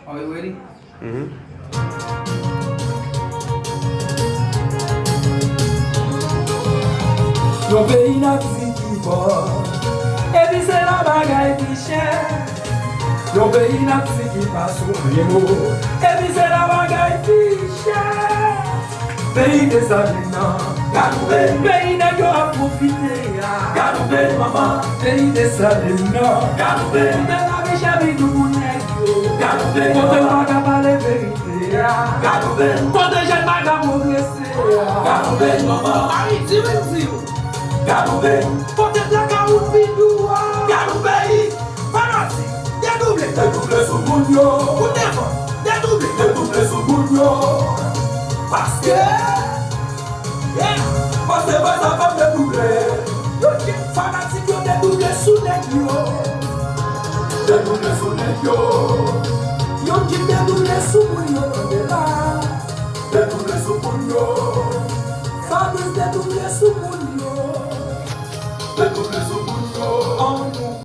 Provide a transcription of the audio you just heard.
Are you ready? Mm-hmm. Yo peyi nan ti ki bon, e di se la bagay ki chen. Yo peyi nan ti ki pa soufri mo, e di se la bagay ki chen. Peyi de sa din nan, gadou ve, peyi nan yo a profite ya. Gadou ve maman, peyi de sa din nan, gadou ve. Kote la vi chavi nou mounen yo, gadou ve. Kote waga pale verite ya, gadou ve. Kote jen waga progrese ya, gadou ve maman. Ari ti ven yo. Garoube, peut-être la caroute vidéo. Garoube, fanatique, dédoublé sous Mounio. Ou never, dédoublé sous Mounio. Parce que, parce que ça va dédoubler. Fanatique, yo dédoublé sous Negio. Dédoublé sous Negio. Yo qui dédoublé sous Mounio. Dédoublé sous Mounio. Fabrice dédoublé sous Mounio.